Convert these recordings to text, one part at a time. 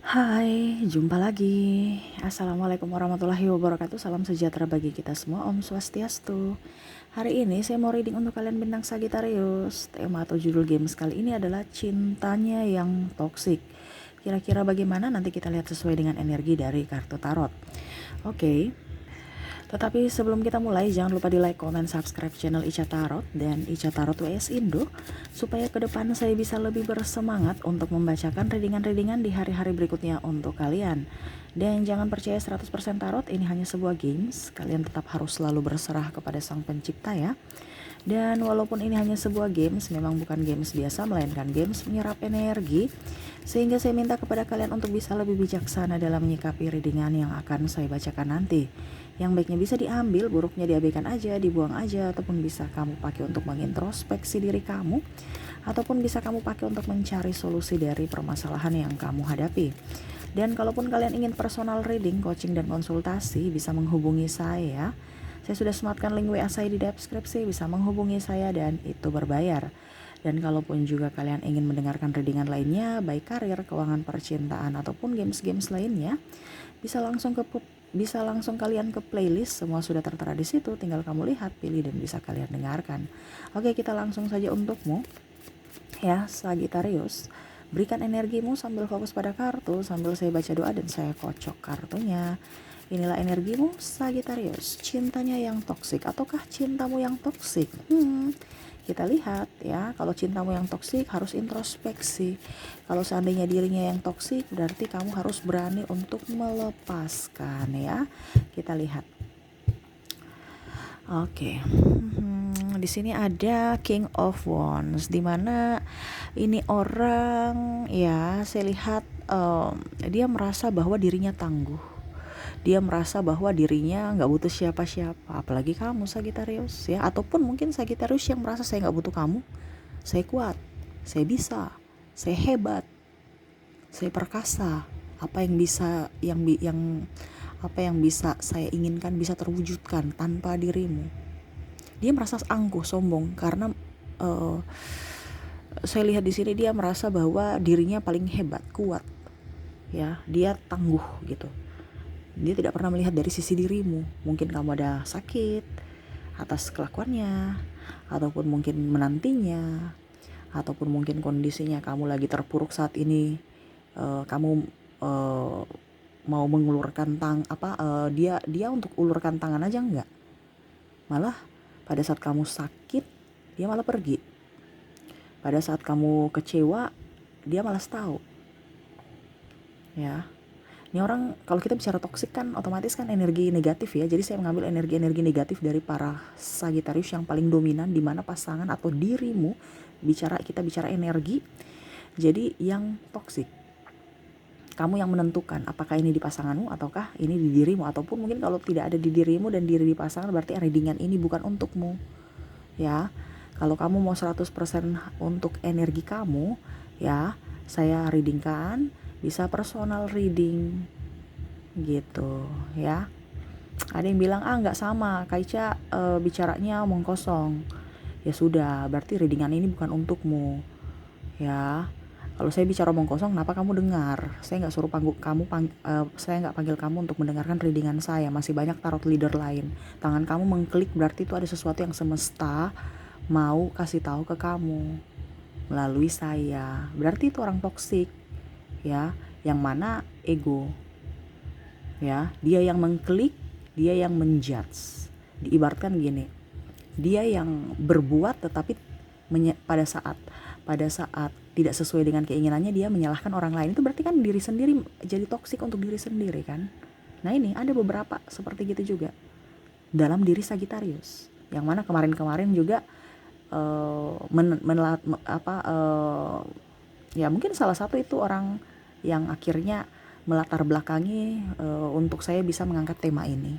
Hai, jumpa lagi. Assalamualaikum warahmatullahi wabarakatuh. Salam sejahtera bagi kita semua. Om Swastiastu. Hari ini saya mau reading untuk kalian bintang Sagittarius. Tema atau judul games kali ini adalah cintanya yang toksik. Kira-kira bagaimana? Nanti kita lihat sesuai dengan energi dari kartu tarot. Oke. Tetapi sebelum kita mulai, jangan lupa di like, comment, subscribe channel Ica Tarot dan Ica Tarot WS Indo, supaya ke depan saya bisa lebih bersemangat untuk membacakan readingan-readingan di hari-hari berikutnya untuk kalian. Dan jangan percaya 100% tarot, ini hanya sebuah games, kalian tetap harus selalu berserah kepada sang pencipta ya. Dan walaupun ini hanya sebuah games, memang bukan games biasa, melainkan games menyerap energi. Sehingga saya minta kepada kalian untuk bisa lebih bijaksana dalam menyikapi readingan yang akan saya bacakan nanti. Yang baiknya bisa diambil, buruknya diabaikan aja, dibuang aja, ataupun bisa kamu pakai untuk mengintrospeksi diri kamu, ataupun bisa kamu pakai untuk mencari solusi dari permasalahan yang kamu hadapi. Dan kalaupun kalian ingin personal reading, coaching, dan konsultasi, bisa menghubungi saya. Saya sudah sematkan link WA saya di deskripsi, bisa menghubungi saya dan itu berbayar. Dan kalaupun juga kalian ingin mendengarkan readingan lainnya, baik karir, keuangan, percintaan, ataupun games-games lainnya, bisa langsung kalian ke playlist, semua sudah tertera di situ, tinggal kamu lihat, pilih, dan bisa kalian dengarkan. Oke, kita langsung saja untukmu ya Sagittarius. Berikan energimu sambil fokus pada kartu, sambil saya baca doa dan saya kocok kartunya. Inilah energimu Sagittarius, cintanya yang toksik ataukah cintamu yang toksik? Kita lihat ya, kalau cintamu yang toksik harus introspeksi. Kalau seandainya dirinya yang toksik, berarti kamu harus berani untuk melepaskan ya. Kita lihat. Oke. Di sini ada King of Wands, di mana ini orang ya, saya lihat dia merasa bahwa dirinya tangguh. Dia merasa bahwa dirinya nggak butuh siapa-siapa, apalagi kamu Sagittarius ya, ataupun mungkin Sagittarius yang merasa saya nggak butuh kamu, saya kuat, saya bisa, saya hebat, saya perkasa, apa yang bisa apa yang bisa saya inginkan bisa terwujudkan tanpa dirimu. Dia merasa angkuh, sombong karena saya lihat di sini dia merasa bahwa dirinya paling hebat, kuat, ya, dia tangguh gitu. Dia tidak pernah melihat dari sisi dirimu. Mungkin kamu ada sakit atas kelakuannya, ataupun mungkin menantinya, ataupun mungkin kondisinya kamu lagi terpuruk saat ini. Kamu mau mengulurkan dia untuk ulurkan tangan aja enggak. Malah pada saat kamu sakit, dia malah pergi. Pada saat kamu kecewa, dia malas tahu. Ya. Ini orang, kalau kita bicara toksik kan otomatis kan energi negatif ya. Jadi saya mengambil energi-energi negatif dari para Sagittarius yang paling dominan, di mana pasangan atau dirimu, kita bicara energi. Jadi yang toksik, kamu yang menentukan apakah ini di pasanganmu ataukah ini di dirimu, ataupun mungkin kalau tidak ada di dirimu dan diri di pasangan, berarti readingan ini bukan untukmu. Ya. Kalau kamu mau 100% untuk energi kamu, ya, saya readingkan. Bisa personal reading gitu ya. Ada yang bilang nggak sama Kak Ica, bicaranya omong kosong. Ya sudah, berarti readingan ini bukan untukmu ya. Kalau saya bicara omong kosong, kenapa kamu dengar? Saya nggak suruh saya nggak panggil kamu untuk mendengarkan readingan saya. Masih banyak tarot leader lain. Tangan kamu mengklik, berarti itu ada sesuatu yang semesta mau kasih tahu ke kamu melalui saya. Berarti itu orang toksik ya, yang mana ego ya, dia yang mengklik, dia yang menjudge. Diibaratkan gini, dia yang berbuat tetapi pada saat tidak sesuai dengan keinginannya dia menyalahkan orang lain. Itu berarti kan diri sendiri jadi toksik untuk diri sendiri kan. Nah ini ada beberapa seperti gitu juga dalam diri Sagittarius, yang mana kemarin-kemarin juga ya mungkin salah satu itu orang yang akhirnya melatar belakangi untuk saya bisa mengangkat tema ini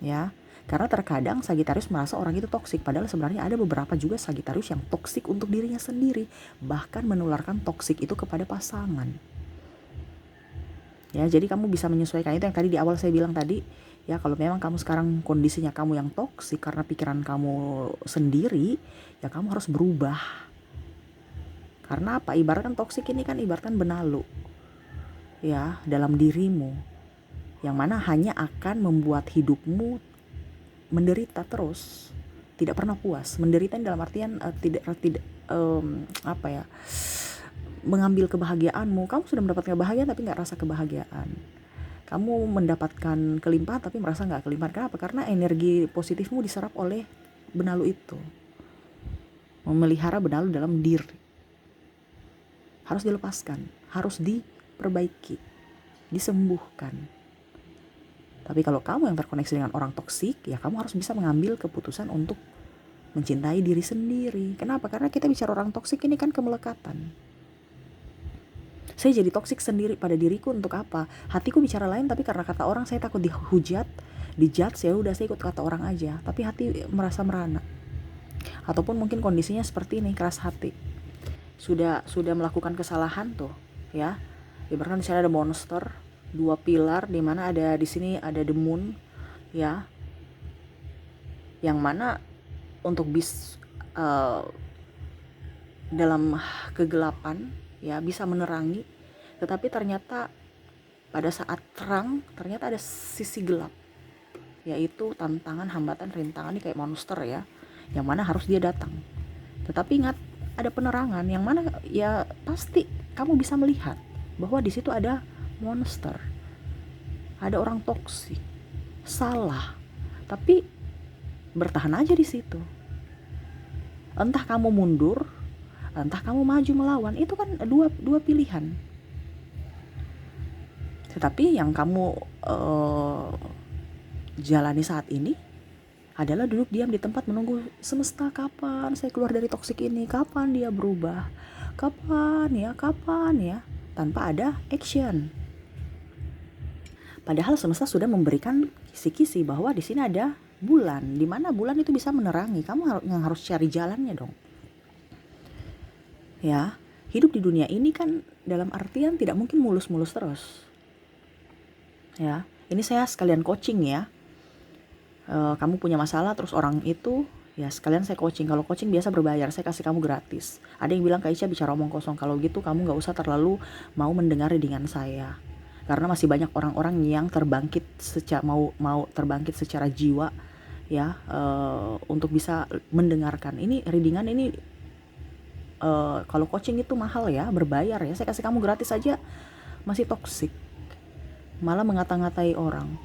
ya. Karena terkadang Sagittarius merasa orang itu toksik, padahal sebenarnya ada beberapa juga Sagittarius yang toksik untuk dirinya sendiri, bahkan menularkan toksik itu kepada pasangan ya. Jadi kamu bisa menyesuaikan, itu yang tadi di awal saya bilang tadi ya. Kalau memang kamu sekarang kondisinya kamu yang toksik karena pikiran kamu sendiri, ya kamu harus berubah. Karena apa? Ibaratkan toksik ini kan ibaratkan benalu ya dalam dirimu, yang mana hanya akan membuat hidupmu menderita terus, tidak pernah puas. Menderita dalam artian tidak apa ya, mengambil kebahagiaanmu. Kamu sudah mendapatkan kebahagiaan tapi nggak rasa kebahagiaan. Kamu mendapatkan kelimpahan tapi merasa nggak kelimpahan. Kenapa? Karena energi positifmu diserap oleh benalu itu. Memelihara benalu dalam diri harus dilepaskan, harus diperbaiki, disembuhkan. Tapi kalau kamu yang terkoneksi dengan orang toksik, ya kamu harus bisa mengambil keputusan untuk mencintai diri sendiri. Kenapa? Karena kita bicara orang toksik ini kan kemelekatan. Saya jadi toksik sendiri pada diriku untuk apa? Hatiku bicara lain, tapi karena kata orang saya takut dihujat, dijudge, ya udah saya ikut kata orang aja. Tapi hati merasa merana. Ataupun mungkin kondisinya seperti ini, keras hati. Sudah melakukan kesalahan tuh, ya. Ibaratkan di sana ada monster, 2 pilar, di mana ada di sini ada the moon, ya. Yang mana untuk dalam kegelapan, ya, bisa menerangi, tetapi ternyata pada saat terang ternyata ada sisi gelap, yaitu tantangan, hambatan, rintangan. Ini kayak monster ya, yang mana harus dia datang. Tetapi ingat, ada penerangan yang mana ya pasti kamu bisa melihat bahwa di situ ada monster, ada orang toksik, salah. Tapi bertahan aja di situ. Entah kamu mundur, entah kamu maju melawan, itu kan dua pilihan. Tetapi yang kamu jalani saat ini adalah duduk diam di tempat menunggu semesta, kapan saya keluar dari toksik ini, kapan dia berubah, kapan ya, tanpa ada action. Padahal semesta sudah memberikan kisi-kisi bahwa di sini ada bulan, di mana bulan itu bisa menerangi. Kamu yang harus cari jalannya dong. Ya, hidup di dunia ini kan dalam artian tidak mungkin mulus-mulus terus. Ya, ini saya sekalian coaching ya. Kamu punya masalah terus orang itu, ya sekalian saya coaching. Kalau coaching biasa berbayar, saya kasih kamu gratis. Ada yang bilang, Kak Ica bicara omong kosong. Kalau gitu kamu gak usah terlalu mau mendengar dengan saya, karena masih banyak orang-orang yang terbangkit mau terbangkit secara jiwa, ya, untuk bisa mendengarkan. Ini readingan ini kalau coaching itu mahal ya, berbayar ya. Saya kasih kamu gratis aja masih toksik, malah ngata-ngatai orang,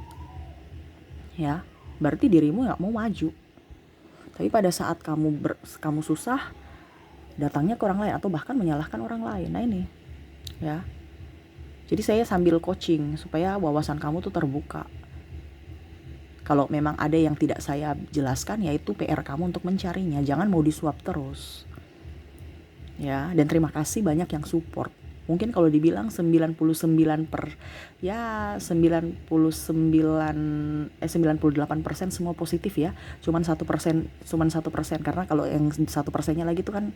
ya. Berarti dirimu nggak mau maju. Tapi pada saat kamu susah, datangnya ke orang lain atau bahkan menyalahkan orang lain. Nah ini, ya. Jadi saya sambil coaching supaya wawasan kamu tuh terbuka. Kalau memang ada yang tidak saya jelaskan, yaitu PR kamu untuk mencarinya. Jangan mau disuap terus. Ya, dan terima kasih banyak yang support. Mungkin kalau dibilang 98% semua positif ya. Cuman 1%, karena kalau yang 1%-nya lagi itu kan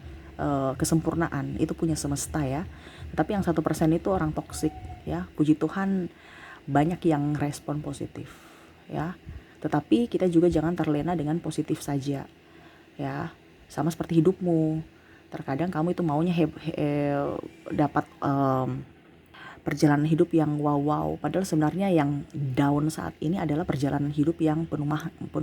kesempurnaan, itu punya semesta ya. Tapi yang 1% itu orang toksik ya. Puji Tuhan banyak yang respon positif ya. Tetapi kita juga jangan terlena dengan positif saja ya. Sama seperti hidupmu. Terkadang kamu itu maunya dapat perjalanan hidup yang wow, padahal sebenarnya yang down saat ini adalah perjalanan hidup yang penuh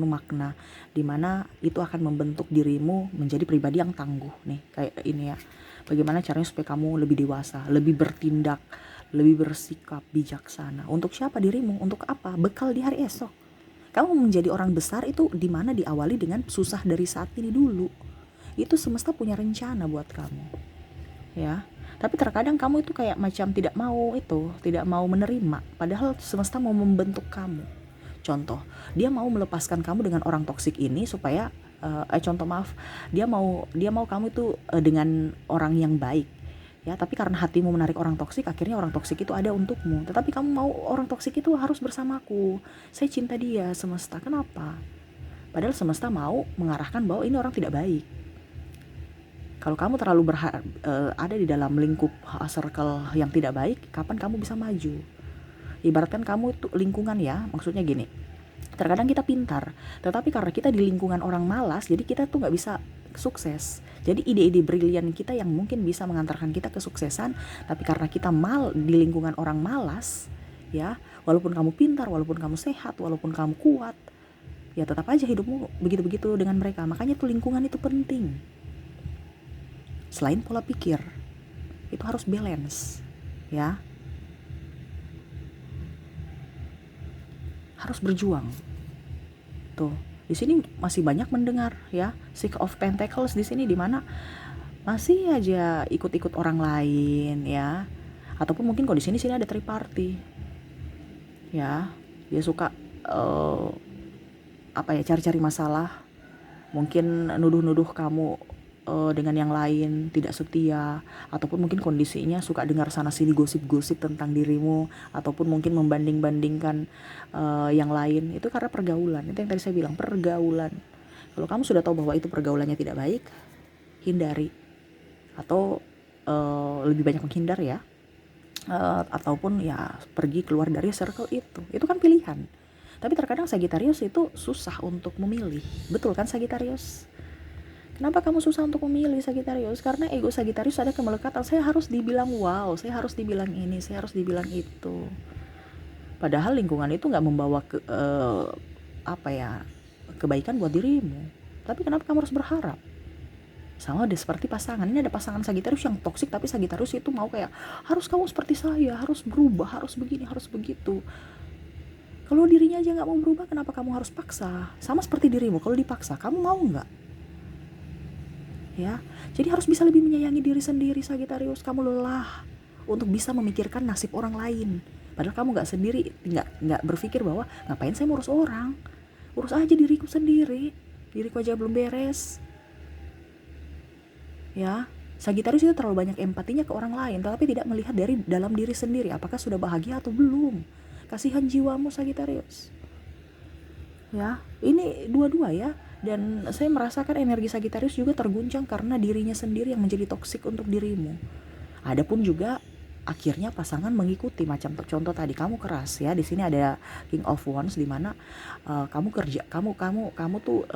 makna, dimana itu akan membentuk dirimu menjadi pribadi yang tangguh nih, kayak ini ya. Bagaimana caranya supaya kamu lebih dewasa, lebih bertindak, lebih bersikap bijaksana. Untuk siapa dirimu? Untuk apa? Bekal di hari esok. Kamu menjadi orang besar itu dimana diawali dengan susah dari saat ini dulu. Itu semesta punya rencana buat kamu, ya. Tapi terkadang kamu itu kayak macam tidak mau menerima, padahal semesta mau membentuk kamu. Contoh, dia mau melepaskan kamu dengan orang toksik ini supaya dia mau kamu itu dengan orang yang baik, ya. Tapi karena hatimu menarik orang toksik, akhirnya orang toksik itu ada untukmu. Tetapi kamu mau orang toksik itu harus bersamaku, saya cinta dia, semesta. Kenapa? Padahal semesta mau mengarahkan bahwa ini orang tidak baik. Kalau kamu terlalu ada di dalam lingkup circle yang tidak baik, kapan kamu bisa maju? Ibaratkan kamu itu lingkungan ya, maksudnya gini. Terkadang kita pintar, tetapi karena kita di lingkungan orang malas, jadi kita tuh nggak bisa sukses. Jadi ide-ide brilian kita yang mungkin bisa mengantarkan kita kesuksesan, tapi karena kita di lingkungan orang malas, ya, walaupun kamu pintar, walaupun kamu sehat, walaupun kamu kuat, ya tetap aja hidupmu begitu-begitu dengan mereka. Makanya tuh lingkungan itu penting. Selain pola pikir, itu harus balance, ya. Harus berjuang. Tuh, di sini masih banyak mendengar ya, Six of Pentacles di sini, di mana masih aja ikut-ikut orang lain ya. Ataupun mungkin kalau di sini ada triparty. Ya, dia suka cari-cari masalah. Mungkin nuduh-nuduh kamu dengan yang lain tidak setia, ataupun mungkin kondisinya suka dengar sana sini gosip-gosip tentang dirimu, ataupun mungkin membanding-bandingkan yang lain. Itu karena pergaulan. Itu yang tadi saya bilang, pergaulan. Kalau kamu sudah tahu bahwa itu pergaulannya tidak baik, hindari, atau lebih banyak menghindar ya, ataupun ya pergi keluar dari circle itu kan pilihan. Tapi terkadang Sagittarius itu susah untuk memilih, betul kan Sagittarius? Kenapa kamu susah untuk memilih Sagittarius? Karena ego Sagittarius ada kemelekatan. Saya harus dibilang wow, saya harus dibilang ini, saya harus dibilang itu. Padahal lingkungan itu nggak membawa kebaikan buat dirimu. Tapi kenapa kamu harus berharap? Sama deh seperti pasangan. Ini ada pasangan Sagittarius yang toksik, tapi Sagittarius itu mau kayak, harus kamu seperti saya, harus berubah, harus begini, harus begitu. Kalau dirinya aja nggak mau berubah, kenapa kamu harus paksa? Sama seperti dirimu, kalau dipaksa, kamu mau nggak? Ya, jadi harus bisa lebih menyayangi diri sendiri Sagittarius. Kamu lelah untuk bisa memikirkan nasib orang lain. Padahal kamu nggak sendiri, nggak berpikir bahwa ngapain saya ngurus orang, urus aja diriku sendiri. Diriku aja belum beres. Ya, Sagittarius itu terlalu banyak empatinya ke orang lain, tetapi tidak melihat dari dalam diri sendiri. Apakah sudah bahagia atau belum? Kasihan jiwamu Sagittarius. Ya, ini dua-dua ya. Dan saya merasakan energi Sagittarius juga terguncang karena dirinya sendiri yang menjadi toksik untuk dirimu. Adapun juga akhirnya pasangan mengikuti, macam contoh tadi kamu keras ya, di sini ada King of Wands di mana kamu tuh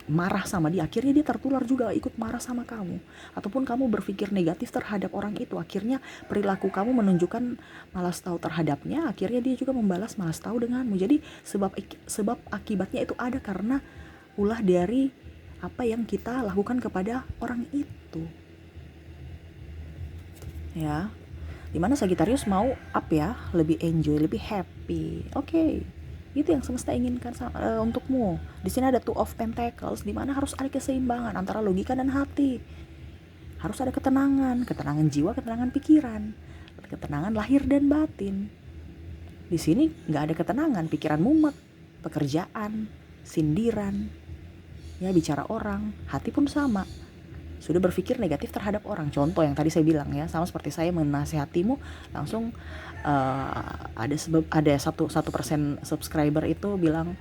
marah sama dia, akhirnya dia tertular juga ikut marah sama kamu. Ataupun kamu berpikir negatif terhadap orang itu, akhirnya perilaku kamu menunjukkan malas tahu terhadapnya, akhirnya dia juga membalas malas tahu denganmu. Jadi sebab akibatnya itu ada karena ulah dari apa yang kita lakukan kepada orang itu. Ya, dimana Sagittarius mau lebih enjoy, lebih happy. Oke. Itu yang semesta inginkan untukmu. Di sini ada Two of Pentacles, di mana harus ada keseimbangan antara logika dan hati. Harus ada ketenangan jiwa, ketenangan pikiran, ketenangan lahir dan batin. Di sini nggak ada ketenangan, pikiran mumet, pekerjaan, sindiran, ya bicara orang, hati pun sama. Sudah berpikir negatif terhadap orang. Contoh yang tadi saya bilang ya, sama seperti saya menasihatimu, langsung ada 1% subscriber itu bilang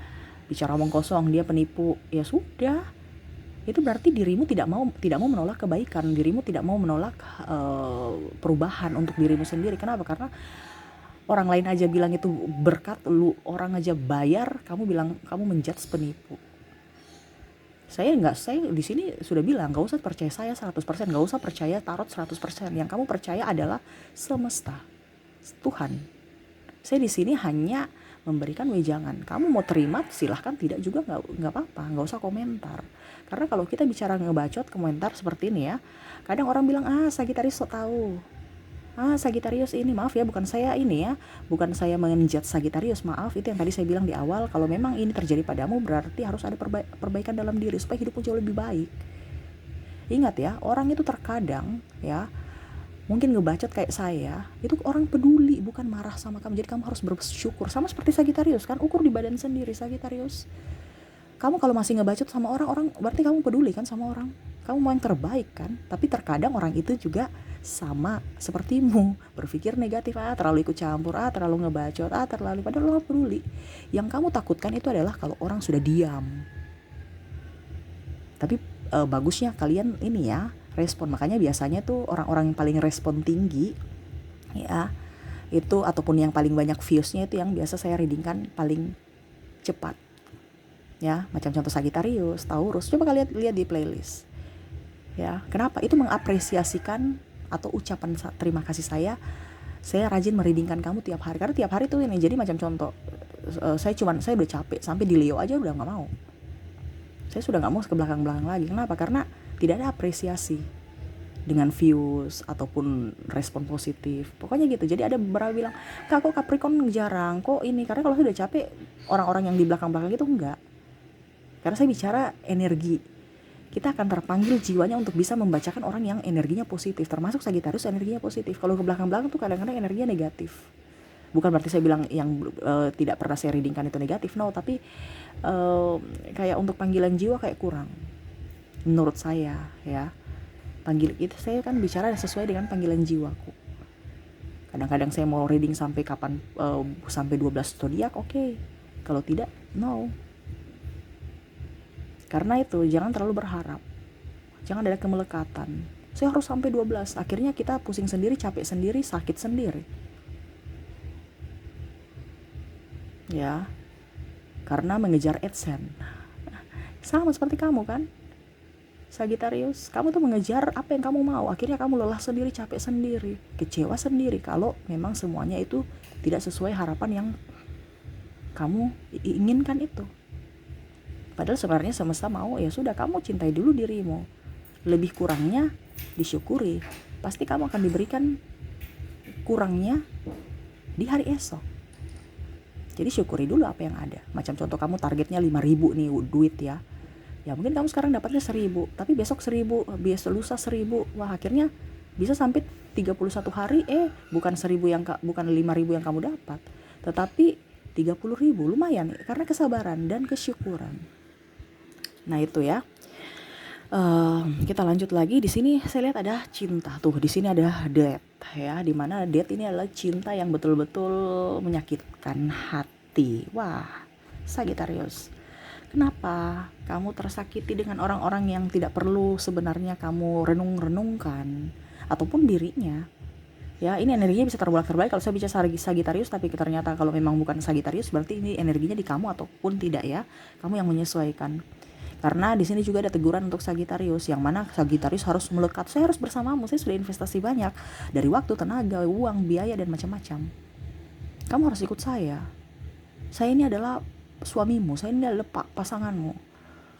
bicara omong kosong, dia penipu. Ya sudah, itu berarti dirimu tidak mau menolak kebaikan, dirimu tidak mau menolak perubahan untuk dirimu sendiri. Kenapa? Karena orang lain aja bilang itu berkat, lu orang aja bayar, kamu bilang kamu menjudge penipu. Saya di sini sudah bilang, gak usah percaya saya 100%, gak usah percaya tarot 100%. Yang kamu percaya adalah semesta, Tuhan. Saya di sini hanya memberikan wejangan. Kamu mau terima silahkan, tidak juga nggak apa-apa, nggak usah komentar. Karena kalau kita bicara ngebacot komentar seperti ini ya, kadang orang bilang Sagittarius so tahu. Sagittarius ini, maaf ya, bukan saya menjudge Sagittarius, maaf, itu yang tadi saya bilang di awal. Kalau memang ini terjadi padamu, berarti harus ada perbaikan dalam diri supaya hidupmu jauh lebih baik. Ingat ya, orang itu terkadang ya mungkin ngebacot kayak saya, itu orang peduli, bukan marah sama kamu. Jadi kamu harus bersyukur. Sama seperti Sagittarius kan, ukur di badan sendiri Sagittarius. Kamu kalau masih ngebacot sama orang, berarti kamu peduli kan sama orang. Kamu mau yang terbaik kan. Tapi terkadang orang itu juga sama sepertimu, berpikir negatif, terlalu ikut campur, terlalu ngebacot, padahal lo peduli. Yang kamu takutkan itu adalah kalau orang sudah diam. Tapi bagusnya kalian ini ya, respon. Makanya biasanya tuh orang-orang yang paling respon tinggi ya, itu ataupun yang paling banyak viewsnya itu yang biasa saya readingkan paling cepat. Ya, macam contoh Sagittarius, Taurus, coba kalian lihat di playlist. Ya, kenapa? Itu mengapresiasikan atau ucapan terima kasih saya rajin mereadingkan kamu tiap hari, karena tiap hari tuh ini. Jadi macam contoh, saya udah capek, sampai di Leo aja udah nggak mau. Saya sudah nggak mau ke belakang-belakang lagi. Kenapa? Karena tidak ada apresiasi dengan views ataupun respon positif. Pokoknya gitu. Jadi ada beberapa bilang, kak kok Capricorn jarang, kok ini. Karena kalau saya udah capek, orang-orang yang di belakang-belakang itu enggak. Karena saya bicara energi. Kita akan terpanggil jiwanya untuk bisa membacakan orang yang energinya positif. Termasuk Sagittarius energinya positif. Kalau ke belakang-belakang tuh kadang-kadang energinya negatif. Bukan berarti saya bilang yang tidak pernah saya readingkan itu negatif, no. Tapi kayak untuk panggilan jiwa kayak kurang. Menurut saya ya. Panggil itu saya kan bicara sesuai dengan panggilan jiwaku. Kadang-kadang saya mau reading sampai kapan, sampai 12 zodiak, oke. Kalau tidak, no. Karena itu jangan terlalu berharap. Jangan ada kemelekatan. Saya harus sampai 12. Akhirnya kita pusing sendiri, capek sendiri, sakit sendiri. Ya. Karena mengejar AdSense. Sama seperti kamu kan? Sagittarius, kamu tuh mengejar apa yang kamu mau. Akhirnya kamu lelah sendiri, capek sendiri, kecewa sendiri kalau memang semuanya itu tidak sesuai harapan yang kamu inginkan itu. Padahal sebenarnya semesta mau, ya sudah, kamu cintai dulu dirimu. Lebih kurangnya disyukuri. Pasti kamu akan diberikan kurangnya di hari esok. Jadi syukuri dulu apa yang ada. Macam contoh kamu targetnya 5.000 nih duit ya. Ya mungkin kamu sekarang dapatnya 1.000, tapi besok 1.000, besok lusa 1.000. Wah, akhirnya bisa sampai 31 hari, bukan 5.000 yang kamu dapat, tetapi 30.000. Lumayan karena kesabaran dan kesyukuran. Nah itu ya. Kita lanjut lagi. Di sini saya lihat ada cinta. Tuh, di sini ada date ya, dimana date ini adalah cinta yang betul-betul menyakitkan hati. Wah, Sagittarius, kenapa kamu tersakiti dengan orang-orang yang tidak perlu sebenarnya kamu renung-renungkan, ataupun dirinya. Ya, ini energinya bisa terbolak-balik kalau saya bicara Sagittarius, tapi ternyata kalau memang bukan Sagittarius, berarti ini energinya di kamu ataupun tidak ya. Kamu yang menyesuaikan. Karena di sini juga ada teguran untuk Sagittarius, yang mana Sagittarius harus melekat. Saya harus bersamamu, saya sudah investasi banyak dari waktu, tenaga, uang, biaya dan macam-macam. Kamu harus ikut saya. Saya ini adalah suamimu, saya ini adalah pasanganmu.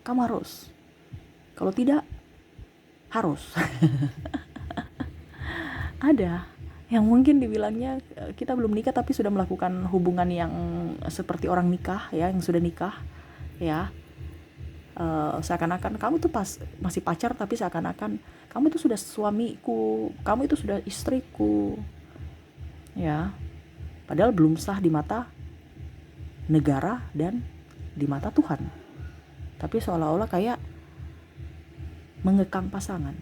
Kamu harus. Kalau tidak, harus. Ada yang mungkin dibilangnya kita belum nikah tapi sudah melakukan hubungan yang seperti orang nikah ya, yang sudah nikah ya. Seakan-akan kamu tuh masih pacar, tapi seakan-akan kamu itu sudah suamiku, kamu itu sudah istriku ya, padahal belum sah di mata negara dan di mata Tuhan. Tapi seolah-olah kayak mengekang pasangan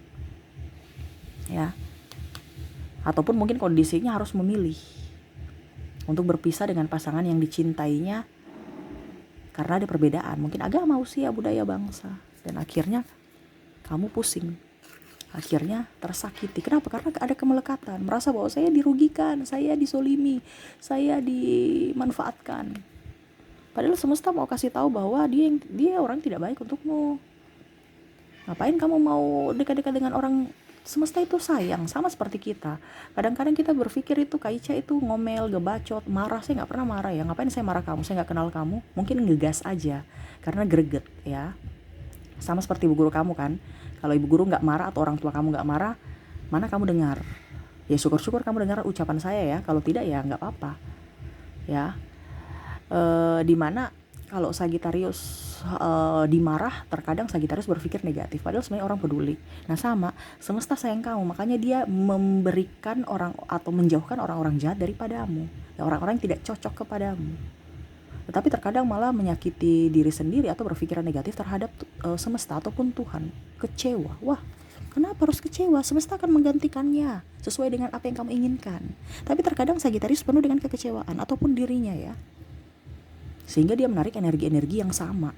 ya, ataupun mungkin kondisinya harus memilih untuk berpisah dengan pasangan yang dicintainya karena ada perbedaan, mungkin agama, usia, budaya, bangsa. Dan akhirnya kamu pusing, akhirnya tersakiti. Kenapa? Karena ada kemelekatan, merasa bahwa saya dirugikan, saya disolimi, saya dimanfaatkan. Padahal semesta mau kasih tahu bahwa dia orang tidak baik untukmu. Ngapain kamu mau dekat-dekat dengan orang? Semesta itu sayang, sama seperti kita. Kadang-kadang kita berpikir itu Kak Ica itu ngomel, gebacot, marah. Saya gak pernah marah ya. Ngapain saya marah kamu? Saya gak kenal kamu. Mungkin ngegas aja karena greget ya. Sama seperti ibu guru kamu kan. Kalau ibu guru gak marah atau orang tua kamu gak marah, mana kamu dengar? Ya syukur-syukur kamu dengar ucapan saya ya. Kalau tidak ya gak apa-apa ya. Dimana kalau Sagittarius dimarah, terkadang Sagittarius berpikir negatif, padahal sebenarnya orang peduli. Nah sama, semesta sayang kamu, makanya dia memberikan orang atau menjauhkan orang-orang jahat daripadamu ya, orang-orang yang tidak cocok kepadamu. Tetapi terkadang malah menyakiti diri sendiri atau berpikiran negatif terhadap semesta ataupun Tuhan. Kecewa. Wah, kenapa harus kecewa? Semesta akan menggantikannya sesuai dengan apa yang kamu inginkan. Tapi terkadang Sagittarius penuh dengan kekecewaan ataupun dirinya ya, sehingga dia menarik energi-energi yang sama.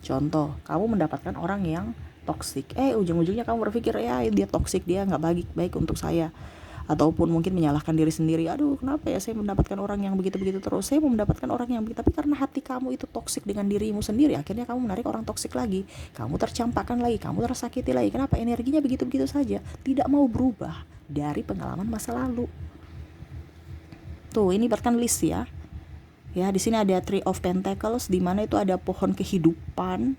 Contoh, kamu mendapatkan orang yang toksik, ujung-ujungnya kamu berpikir ya dia toksik, dia nggak baik untuk saya. ataupun mungkin menyalahkan diri sendiri, aduh kenapa ya saya mendapatkan orang yang begitu-begitu terus, saya mau mendapatkan orang yang begitu, tapi karena hati kamu itu toksik dengan dirimu sendiri, akhirnya kamu menarik orang toksik lagi, kamu tercampakkan lagi, kamu tersakiti lagi. Kenapa? Energinya begitu-begitu saja, tidak mau berubah dari pengalaman masa lalu. Tuh, ini bahkan list ya. Ya, di sini ada Three of Pentacles, di mana itu ada pohon kehidupan,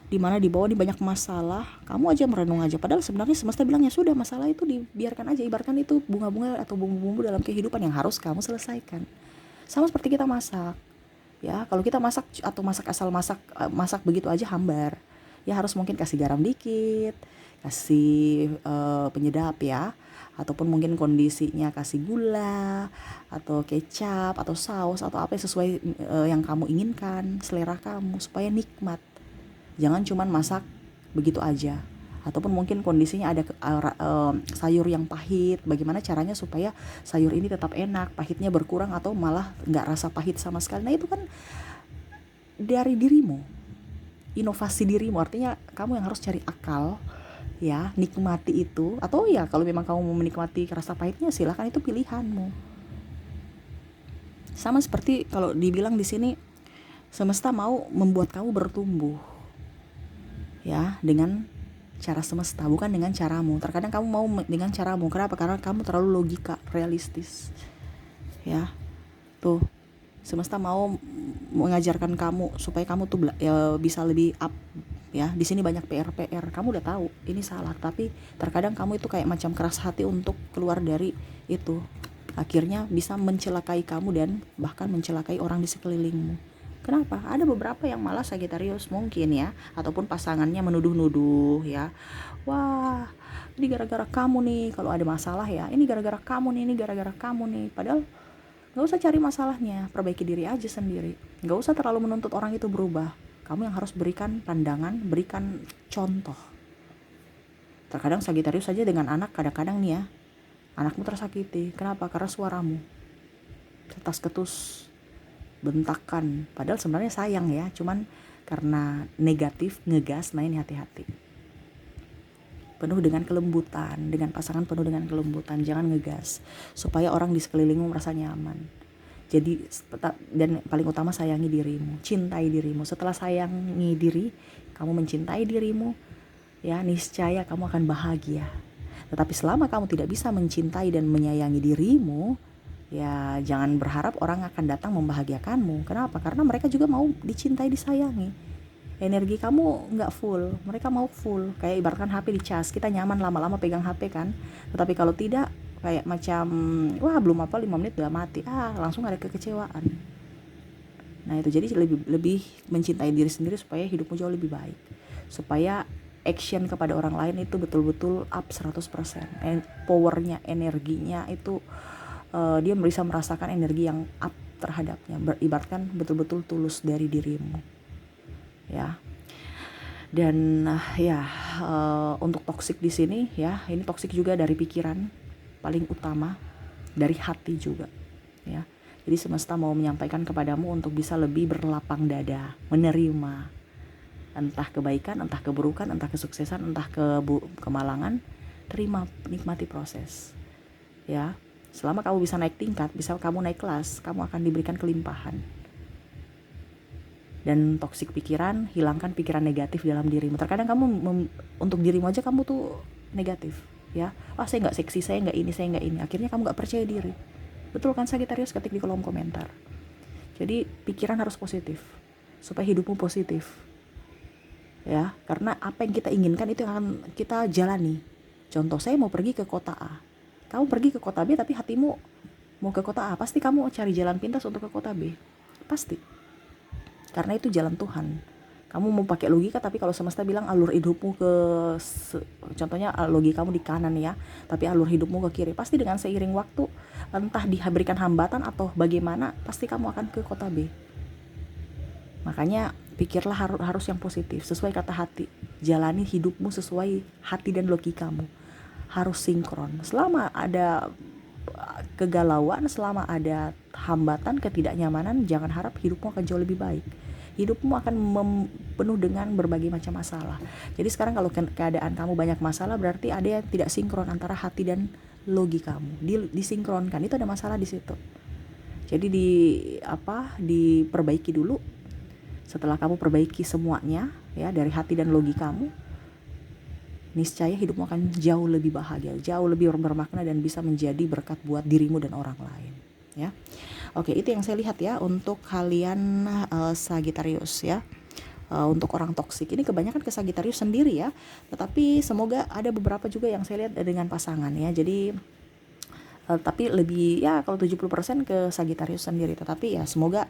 di mana di bawah ini banyak masalah. Kamu aja merenung aja, padahal sebenarnya semesta bilang ya sudah, masalah itu dibiarkan aja, ibaratkan itu bunga-bunga atau bumbu-bumbu dalam kehidupan yang harus kamu selesaikan. Sama seperti kita masak. Ya, kalau kita masak atau masak begitu aja hambar. Ya harus mungkin kasih garam dikit, kasih penyedap ya, ataupun mungkin kondisinya kasih gula atau kecap atau saus atau apa yang sesuai yang kamu inginkan, selera kamu, supaya nikmat. Jangan cuman masak begitu aja. Ataupun mungkin kondisinya ada sayur yang pahit, bagaimana caranya supaya sayur ini tetap enak, pahitnya berkurang atau malah nggak rasa pahit sama sekali. Nah itu kan dari dirimu, inovasi dirimu, artinya kamu yang harus cari akal ya, nikmati itu. Atau ya kalau memang kamu mau menikmati rasa pahitnya, silahkan, itu pilihanmu. Sama seperti kalau dibilang di sini, semesta mau membuat kamu bertumbuh ya, dengan cara semesta, bukan dengan caramu. Terkadang kamu mau dengan caramu. Kenapa? Karena kamu terlalu logika, realistis ya. Tuh, semesta mau mengajarkan kamu supaya kamu tuh bisa lebih up ya. Di sini banyak PR, kamu udah tahu ini salah, tapi terkadang kamu itu kayak macam keras hati untuk keluar dari itu, akhirnya bisa mencelakai kamu dan bahkan mencelakai orang di sekelilingmu. Kenapa? Ada beberapa yang malah Sagittarius mungkin ya, ataupun pasangannya menuduh-nuduh ya, wah ini gara-gara kamu nih kalau ada masalah ya, ini gara-gara kamu nih, ini gara-gara kamu nih. Padahal gak usah cari masalahnya, perbaiki diri aja sendiri. Gak usah terlalu menuntut orang itu berubah. Kamu yang harus berikan pandangan, berikan contoh. Terkadang Sagittarius saja dengan anak, kadang-kadang nih ya, anakmu tersakiti. Kenapa? Karena suaramu ketas ketus, bentakan, padahal sebenarnya sayang ya, cuman karena negatif, ngegas. Nah ini hati-hati, penuh dengan kelembutan, dengan pasangan penuh dengan kelembutan, jangan ngegas, supaya orang di sekelilingmu merasa nyaman. Jadi, dan paling utama sayangi dirimu, cintai dirimu. Setelah sayangi diri, kamu mencintai dirimu ya, niscaya kamu akan bahagia. Tetapi selama kamu tidak bisa mencintai dan menyayangi dirimu, ya jangan berharap orang akan datang membahagiakanmu. Kenapa? Karena mereka juga mau dicintai, disayangi. Energi kamu nggak full, mereka mau full. Kayak ibaratkan HP dicas, kita nyaman lama-lama pegang HP kan. Tetapi kalau tidak, kayak macam wah belum apa 5 menit udah mati, langsung ada kekecewaan. Nah itu, jadi lebih mencintai diri sendiri supaya hidupmu jauh lebih baik, supaya action kepada orang lain itu betul-betul up 100%. Powernya, energinya itu dia bisa merasakan energi yang up terhadapnya, beribaratkan betul-betul tulus dari dirimu ya. Dan untuk toksik di sini ya, ini toksik juga dari pikiran paling utama, dari hati juga ya. Jadi semesta mau menyampaikan kepadamu untuk bisa lebih berlapang dada, menerima entah kebaikan, entah keburukan, entah kesuksesan, entah kemalangan. Terima, nikmati proses ya. Selama kamu bisa naik tingkat, bisa kamu naik kelas, kamu akan diberikan kelimpahan. Dan toksik pikiran, hilangkan pikiran negatif dalam dirimu. Terkadang kamu untuk dirimu aja kamu tuh negatif ya. Saya gak seksi, saya gak ini, saya gak ini. Akhirnya kamu gak percaya diri. Betul kan Sagittarius? Ketik di kolom komentar. Jadi pikiran harus positif, supaya hidupmu positif ya. Karena apa yang kita inginkan itu akan kita jalani. Contoh, saya mau pergi ke kota A, kamu pergi ke kota B tapi hatimu mau ke kota A, pasti kamu cari jalan pintas untuk ke kota B, pasti. Karena itu jalan Tuhan. Kamu mau pakai logika, tapi kalau semesta bilang alur hidupmu contohnya logikamu di kanan ya, tapi alur hidupmu ke kiri, pasti dengan seiring waktu, entah diberikan hambatan atau bagaimana, pasti kamu akan ke kota B. Makanya pikirlah harus yang positif, sesuai kata hati. Jalani hidupmu sesuai hati dan logikamu. Harus sinkron. Selama ada kegalauan, selama ada hambatan, ketidaknyamanan, jangan harap hidupmu akan jauh lebih baik. Hidupmu akan penuh dengan berbagai macam masalah. Jadi sekarang kalau keadaan kamu banyak masalah, berarti ada yang tidak sinkron antara hati dan logikamu, disinkronkan. Itu ada masalah di situ. Jadi diperbaiki dulu. Setelah kamu perbaiki semuanya ya dari hati dan logikamu, niscaya hidupmu akan jauh lebih bahagia, jauh lebih bermakna dan bisa menjadi berkat buat dirimu dan orang lain ya. Oke, itu yang saya lihat ya untuk kalian Sagittarius ya. Untuk orang toksik ini kebanyakan ke Sagittarius sendiri ya, tetapi semoga ada beberapa juga yang saya lihat dengan pasangan ya. Jadi tapi lebih ya kalau 70% ke Sagittarius sendiri, tetapi ya semoga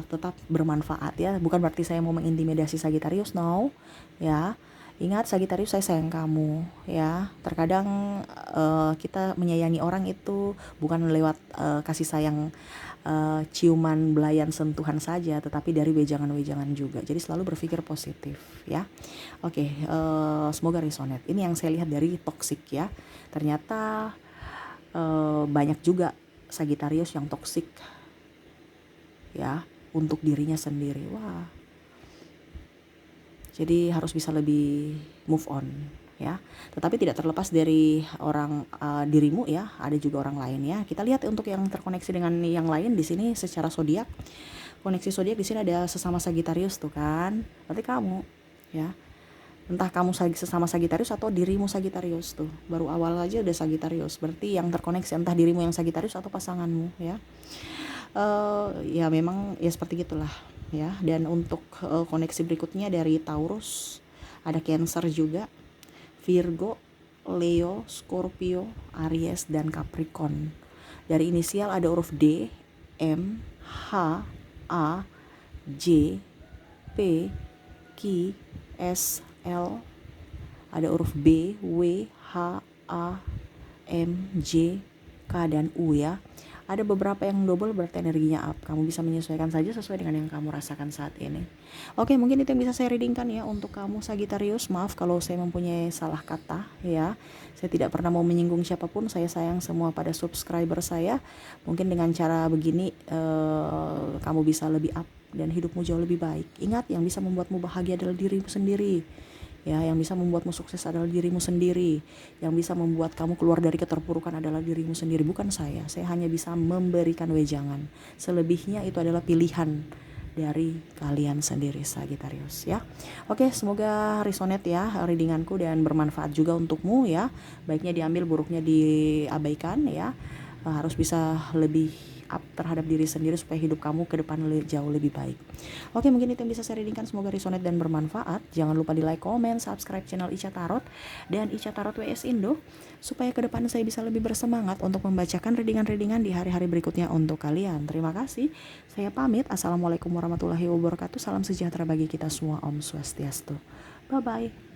tetap bermanfaat ya. Bukan berarti saya mau mengintimidasi Sagittarius, no ya. Ingat Sagittarius, saya sayang kamu ya. Terkadang kita menyayangi orang itu bukan lewat kasih sayang ciuman, belayan, sentuhan saja, tetapi dari wejangan-wejangan juga. Jadi selalu berpikir positif ya. Oke, semoga resonate. Ini yang saya lihat dari toksik ya. Ternyata banyak juga Sagittarius yang toksik ya untuk dirinya sendiri. Wah. Jadi harus bisa lebih move on ya. Tetapi tidak terlepas dari orang dirimu ya, ada juga orang lain ya. Kita lihat untuk yang terkoneksi dengan yang lain di sini secara zodiak. Koneksi zodiak di sini ada sesama Sagittarius tuh kan. Berarti kamu ya. Entah kamu sesama Sagittarius atau dirimu Sagittarius tuh. Baru awal aja udah Sagittarius. Berarti yang terkoneksi entah dirimu yang Sagittarius atau pasanganmu ya. Ya memang ya seperti gitulah ya. Dan untuk koneksi berikutnya dari Taurus, ada Cancer juga, Virgo, Leo, Scorpio, Aries, dan Capricorn. Dari inisial ada huruf D, M, H, A, J, P, Q, S, L. Ada huruf B, W, H, A, M, J, K, dan U ya. Ada beberapa yang double berarti energinya up. Kamu bisa menyesuaikan saja sesuai dengan yang kamu rasakan saat ini. Oke, mungkin itu yang bisa saya readingkan ya untuk kamu Sagittarius. Maaf kalau saya mempunyai salah kata ya. Saya tidak pernah mau menyinggung siapapun. Saya sayang semua pada subscriber saya. Mungkin dengan cara begini kamu bisa lebih up dan hidupmu jauh lebih baik. Ingat, yang bisa membuatmu bahagia adalah dirimu sendiri. Ya, yang bisa membuatmu sukses adalah dirimu sendiri. Yang bisa membuat kamu keluar dari keterpurukan adalah dirimu sendiri, bukan saya. Saya hanya bisa memberikan wejangan. Selebihnya itu adalah pilihan dari kalian sendiri Sagittarius ya. Oke, semoga resonate ya readinganku dan bermanfaat juga untukmu ya. Baiknya diambil, buruknya diabaikan ya. Harus bisa lebih up terhadap diri sendiri supaya hidup kamu ke depan jauh lebih baik. Oke, mungkin itu yang bisa saya readingkan. Semoga resonate dan bermanfaat. Jangan lupa di like, comment, subscribe channel Ica Tarot dan Ica Tarot WS Indo supaya ke depan saya bisa lebih bersemangat untuk membacakan readingan-readingan di hari-hari berikutnya untuk kalian. Terima kasih. Saya pamit. Assalamualaikum warahmatullahi wabarakatuh. Salam sejahtera bagi kita semua. Om Swastiastu. Bye bye.